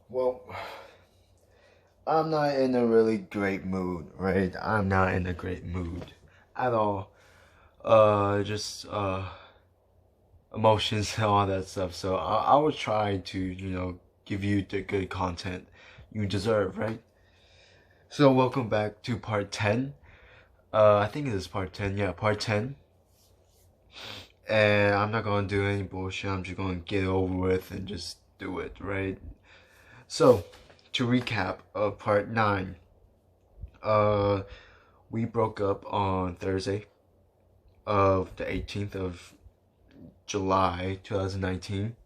Well, I'm not in a really great mood, right? I'm not in a great mood at all. Just emotions and all that stuff. So I will try to, give you the good content you deserve, right? So welcome back to part 10. I think it is part 10. Yeah, part 10. And I'm not gonna do any bullshit. I'm just gonna get it over with and just do it, right? So, to recap of part 9, uh, we broke up on Thursday of the 18th of July 2019.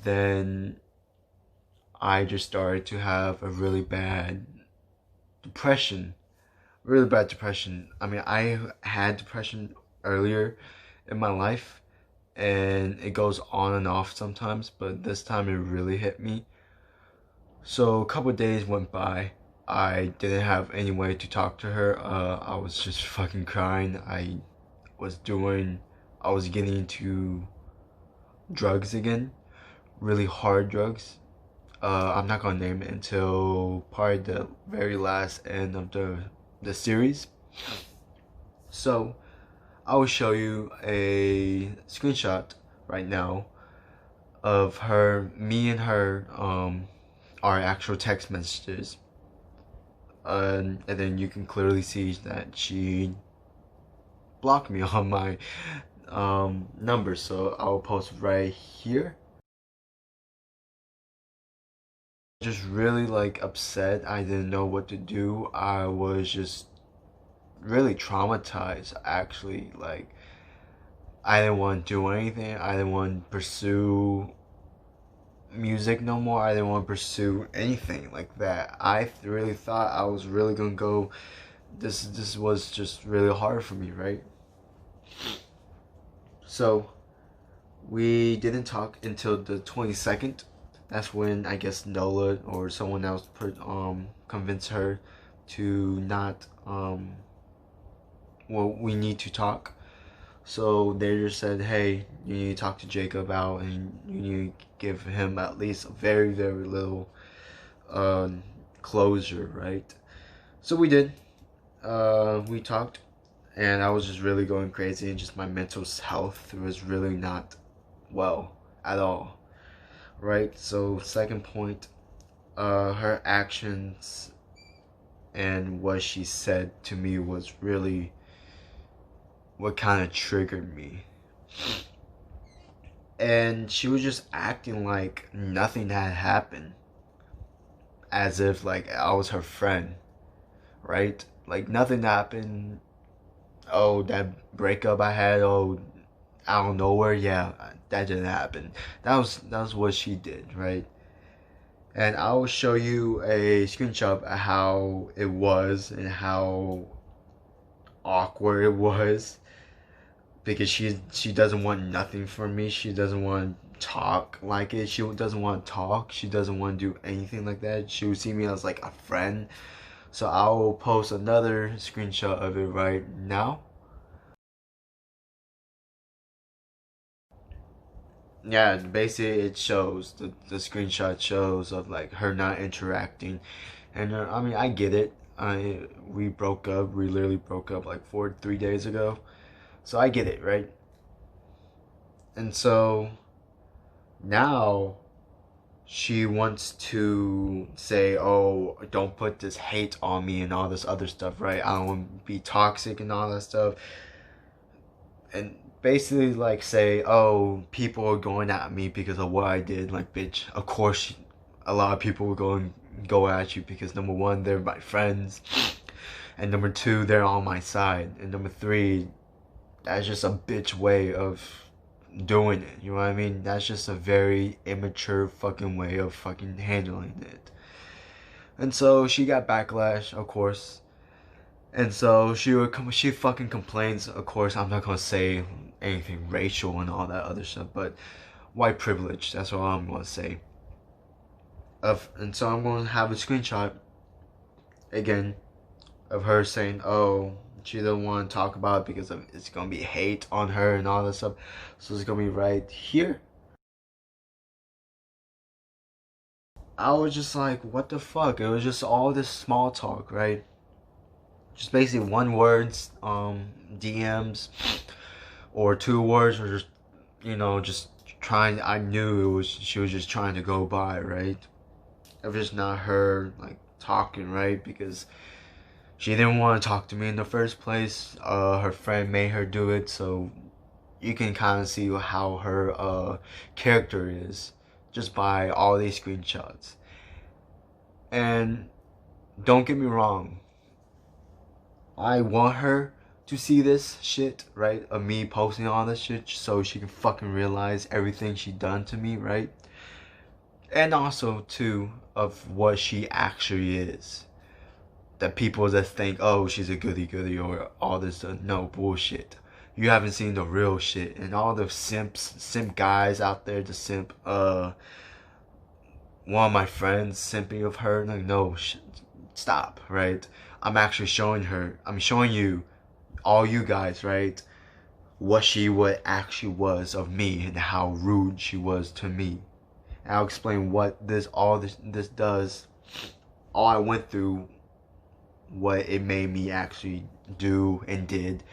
Then I just started to have a really bad depression. Really bad depression. I mean, I had depression earlier in my life, and it goes on and off sometimes, but this time it really hit me. So a couple of days went by. I didn't have any way to talk to her. I was just fucking crying. Was doing, I was getting into drugs again, really hard drugs. I'm not gonna name it until probably the very last end of the series. So I will show you a screenshot right now of me and her, our actual text messages, and then you can clearly see that she blocked me on my number. So I'll post right here. Just really like upset. I didn't know what to do. I was just really traumatized actually. Like, I didn't want to do anything. I didn't want to pursue music no more. I didn't want to pursue anything like that. I really thought I was really gonna go. This was just really hard for me, right? So we didn't talk until the 22nd. That's when I guess Nola or someone else convinced her to not well, we need to talk. So they just said, hey, you need to talk to Jacob out, and you need to give him at least a very, very little um, closure, right? So we did. We talked, and I was just really going crazy, and just my mental health was really not well at all, right? So, second point, her actions and what she said to me was really what kind of triggered me. And she was just acting like nothing had happened, as if like I was her friend, right? Like nothing happened. Oh, that breakup I had, oh, out of nowhere, yeah, that didn't happen. That was what she did, right? And I will show you a screenshot of how it was and how awkward it was, because she doesn't want nothing from me. She doesn't want to talk like it. She doesn't want to talk. She doesn't want to do anything like that. She would see me as like a friend. So I will post another screenshot of it right now. Yeah, basically it shows the screenshot shows of like her not interacting, and I mean I get it. We broke up. We literally broke up like 3 days ago, so I get it, right? And so now she wants to say, "Oh, don't put this hate on me and all this other stuff, right? I don't want to be toxic and all that stuff." And basically like say, oh, people are going at me because of what I did. Like, bitch, of course a lot of people will go at you because number one, they're my friends, and number two, they're on my side, and number three, that's just a bitch way of doing it. You know what I mean? That's just a very immature fucking way of fucking handling it. And so she got backlash, of course. And so she fucking complains. Of course, I'm not gonna say anything racial and all that other stuff, but white privilege. That's all I'm gonna say. And so I'm gonna have a screenshot again of her saying, "Oh, she don't want to talk about it because it's gonna be hate on her and all that stuff." So it's gonna be right here. I was just like, what the fuck? It was just all this small talk, right? Just basically one words, DMs, or two words, or just, just trying. I knew it was she was just trying to go by, right? If it's not her like talking, right? Because she didn't want to talk to me in the first place. Her friend made her do it, so you can kind of see how her character is just by all these screenshots. And don't get me wrong, I want her to see this shit, right? Of me posting all this shit so she can fucking realize everything she done to me, right? And also, too, of what she actually is. That people just think, oh, she's a goody goody or all this, no bullshit. You haven't seen the real shit. And all the simp guys out there, the simp, one of my friends simping of her, like, no, stop, right? I'm actually showing her, I'm showing you, all you guys, right, what actually was of me and how rude she was to me. And I'll explain what this does, all I went through, what it made me actually do and did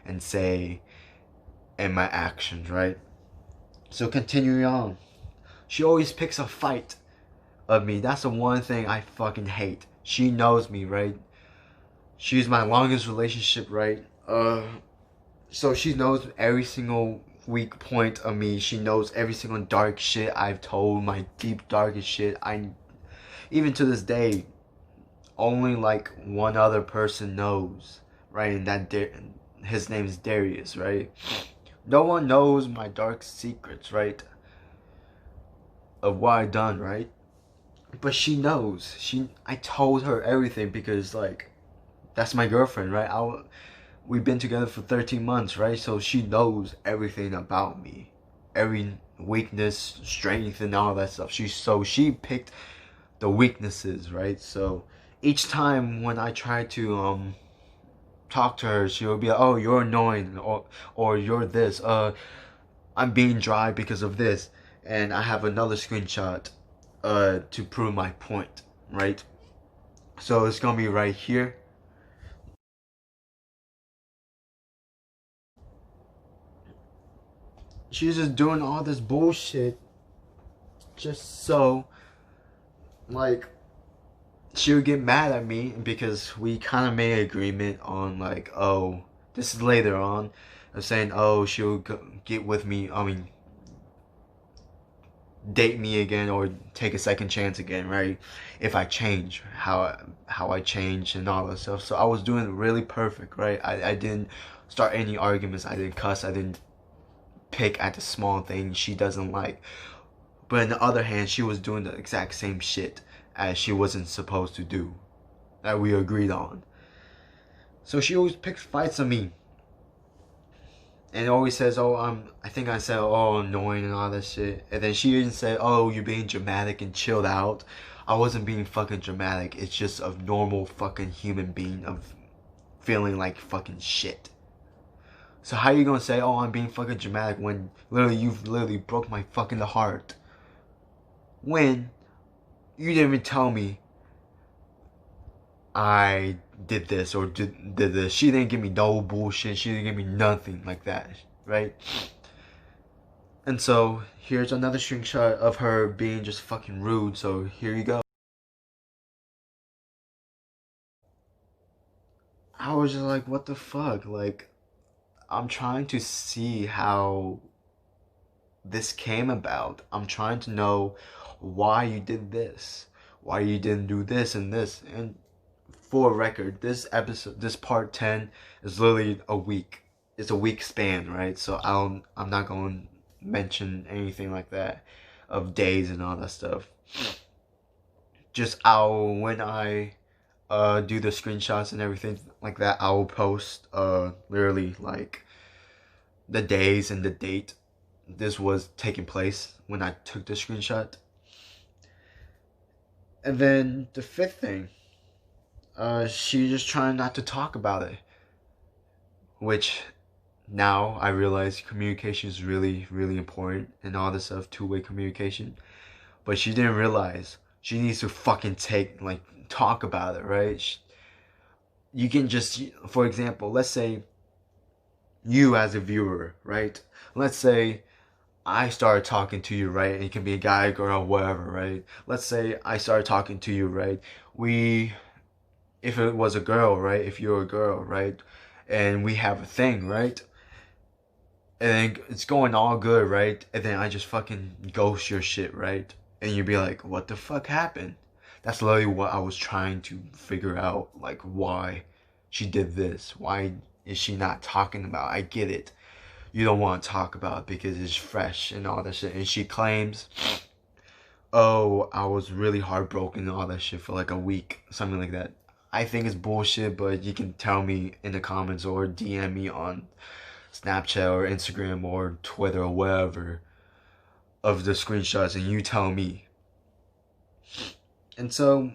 and say and my actions, right? So continuing on, she always picks a fight of me. That's the one thing I fucking hate. She knows me, right? She's my longest relationship, right? So she knows every single weak point of me. She knows every single dark shit I've told, my deep darkest shit. Even to this day, only like one other person knows, right? And his name is Darius, right? No one knows my dark secrets, right? Of what I done, right? But she knows. I told her everything because like that's my girlfriend, right? We've been together for 13 months, right? So she knows everything about me, every weakness, strength, and all that stuff. She picked the weaknesses, right? So each time when I try to talk to her, she will be like, "Oh, you're annoying," or "You're this." I'm being dry because of this, and I have another screenshot to prove my point, right? So it's gonna be right here. She's just doing all this bullshit just so, like, she would get mad at me because we kind of made an agreement on, like, oh, this is later on, of saying, oh, she'll get with me, I mean, date me again or take a second chance again, right? If I change, how I change and all that stuff. So I was doing it really perfect, right? I didn't start any arguments, I didn't cuss, I didn't pick at the small things she doesn't like. But on the other hand, she was doing the exact same shit as she wasn't supposed to do, that we agreed on. So she always picks fights on me. And always says, oh, I think I said, oh, annoying and all that shit. And then she even said, oh, you're being dramatic and chilled out. I wasn't being fucking dramatic. It's just a normal fucking human being of feeling like fucking shit. So how you gonna say, oh, I'm being fucking dramatic when literally you've literally broke my fucking heart? When you didn't even tell me I did this or did this. She didn't give me no bullshit. She didn't give me nothing like that, right? And so here's another screenshot of her being just fucking rude. So here you go. I was just like, what the fuck? Like, I'm trying to see how this came about. I'm trying to know why you did this, why you didn't do this and this. And for record, this episode, this part 10 is literally a week. It's a week span, right? So I'm not going to mention anything like that of days and all that stuff. Just when I do the screenshots and everything like that, I will post literally like the days and the date this was taking place when I took the screenshot. And then the fifth thing, she just trying not to talk about it, which now I realize communication is really, really important and all this stuff, two-way communication. But she didn't realize She needs to fucking talk about it, right? You can just, for example, let's say you as a viewer, right? Let's say I started talking to you, right? And it can be a guy, girl, whatever, right? Let's say I started talking to you, right? If it was a girl, right? If you're a girl, right? And we have a thing, right? And then it's going all good, right? And then I just fucking ghost your shit, right? And you'd be like, what the fuck happened? That's literally what I was trying to figure out, like why she did this. Why is she not talking about it? I get it. You don't want to talk about it because it's fresh and all that shit. And she claims, oh, I was really heartbroken and all that shit for like a week, something like that. I think it's bullshit, but you can tell me in the comments or DM me on Snapchat or Instagram or Twitter or whatever of the screenshots and you tell me. And so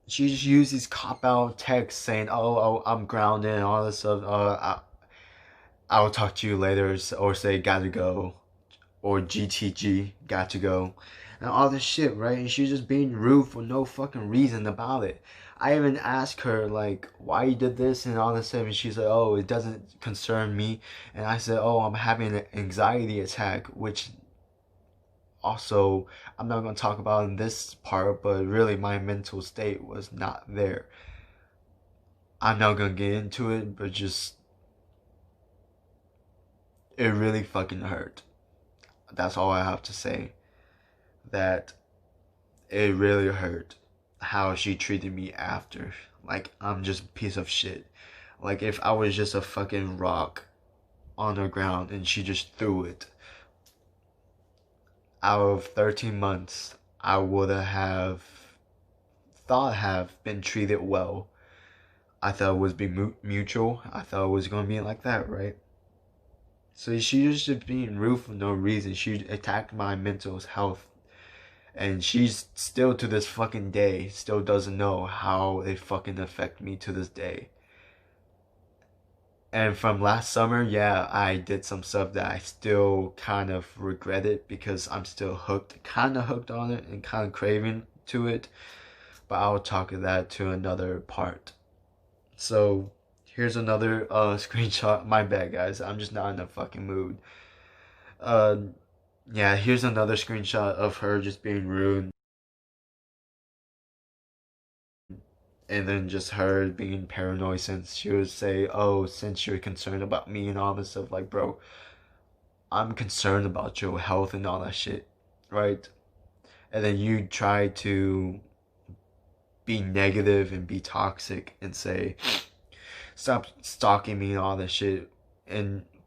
she just used these cop out texts saying, oh, I'm grounded and all this stuff. I'll talk to you later, or say gotta go, or GTG, got to go, and all this shit, right? And she's just being rude for no fucking reason about it. I even asked her, like, why you did this and all this stuff, and she's like, oh, it doesn't concern me. And I said, oh, I'm having an anxiety attack, which also I'm not going to talk about in this part, but really my mental state was not there. I'm not going to get into it, but just, it really fucking hurt. That's all I have to say. That it really hurt how she treated me after. Like, I'm just a piece of shit. Like, if I was just a fucking rock on the ground and she just threw it, out of 13 months, I would have been treated well. I thought it would be mutual. I thought it was going to be like that, right? So she was just being rude for no reason. She attacked my mental health. And she's still to this fucking day, still doesn't know how they fucking affect me to this day. And from last summer, yeah, I did some stuff that I still kind of regret it because I'm still kind of hooked on it and kind of craving to it. But I'll talk of that to another part. So here's another screenshot. My bad, guys. I'm just not in the fucking mood. Yeah, here's another screenshot of her just being rude. And then just her being paranoid since she would say, oh, since you're concerned about me and all this stuff. Like, bro, I'm concerned about your health and all that shit, right? And then you try to be negative and be toxic and say, stop stalking me and all that shit.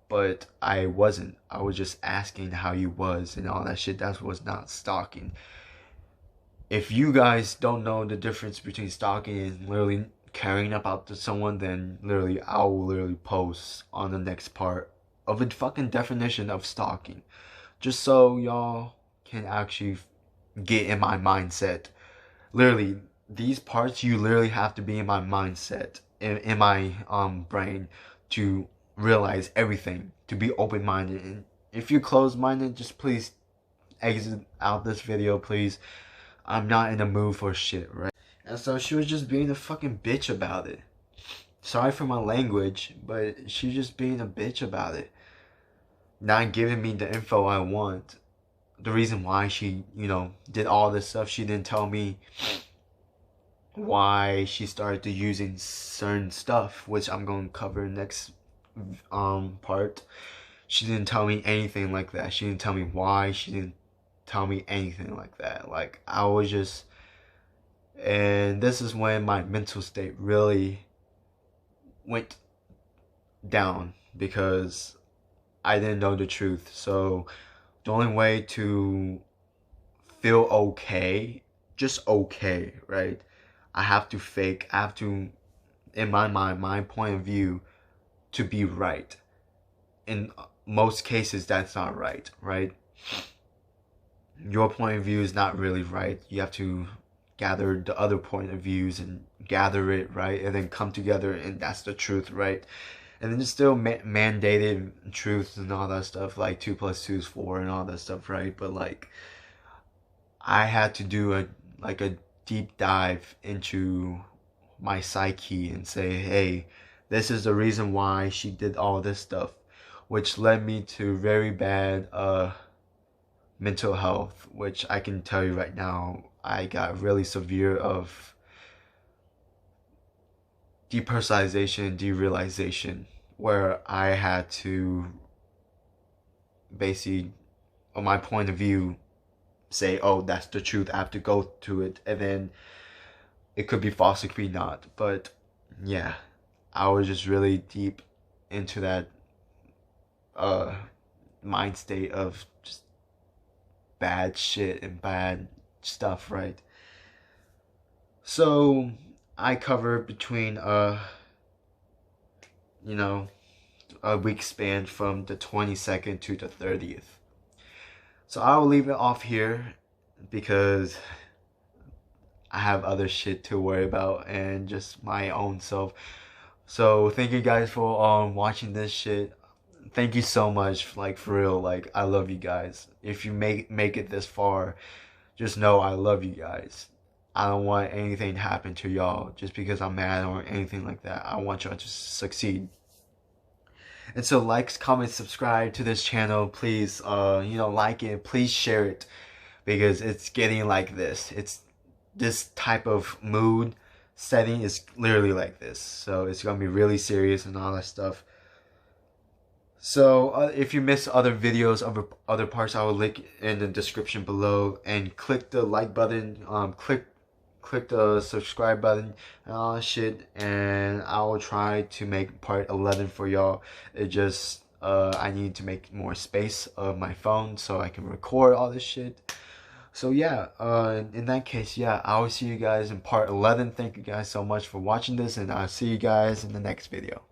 But I wasn't. I was just asking how you was and all that shit. That was not stalking. If you guys don't know the difference between stalking and literally caring about someone, then literally I will literally post on the next part of a fucking definition of stalking. Just so y'all can actually get in my mindset. Literally, these parts you literally have to be in my mindset, in my brain to realize everything, to be open-minded. And if you're closed-minded, just please exit out this video, please. I'm not in the mood for shit, right? And so she was just being a fucking bitch about it. Sorry for my language, but she's just being a bitch about it. Not giving me the info I want. The reason why she, did all this stuff, she didn't tell me why she started to using certain stuff, which I'm going to cover next part. She didn't tell me anything like that. She didn't tell me why. She didn't tell me anything like that. Like, I was just, and this is when my mental state really went down because I didn't know the truth. So the only way to feel okay, just okay, right? I have to, in my mind, my point of view, to be right. In most cases, that's not right, right? Your point of view is not really right. You have to gather the other point of views and gather it, right? And then come together and that's the truth, right? And then it's still mandated truth and all that stuff, like 2 + 2 = 4 and all that stuff, right? But like, I had to do a deep dive into my psyche and say, hey, this is the reason why she did all this stuff, which led me to very bad mental health, which I can tell you right now, I got really severe of depersonalization, derealization, where I had to basically, on my point of view, say, oh, that's the truth, I have to go to it, and then it could be false, it could be not. But yeah, I was just really deep into that mind state of just bad shit and bad stuff, right? So I cover between you know, a week span from the 22nd to the 30th. So I'll leave it off here because I have other shit to worry about and just my own self. So thank you guys for watching this shit. Thank you so much, like for real, like I love you guys. If you make it this far, just know I love you guys. I don't want anything to happen to y'all just because I'm mad or anything like that. I want y'all to succeed. And so like, comment, subscribe to this channel, please. You know, like it, please share it, because it's getting like this. It's this type of mood setting is literally like this. So it's gonna be really serious and all that stuff. So if you miss other videos of other parts, I will link in the description below, and click the like button, click the subscribe button and all that shit, and I will try to make part 11 for y'all. It just I need to make more space of my phone so I can record all this shit. So yeah, in that case, yeah, I will see you guys in part 11. Thank you guys so much for watching this, and I'll see you guys in the next video.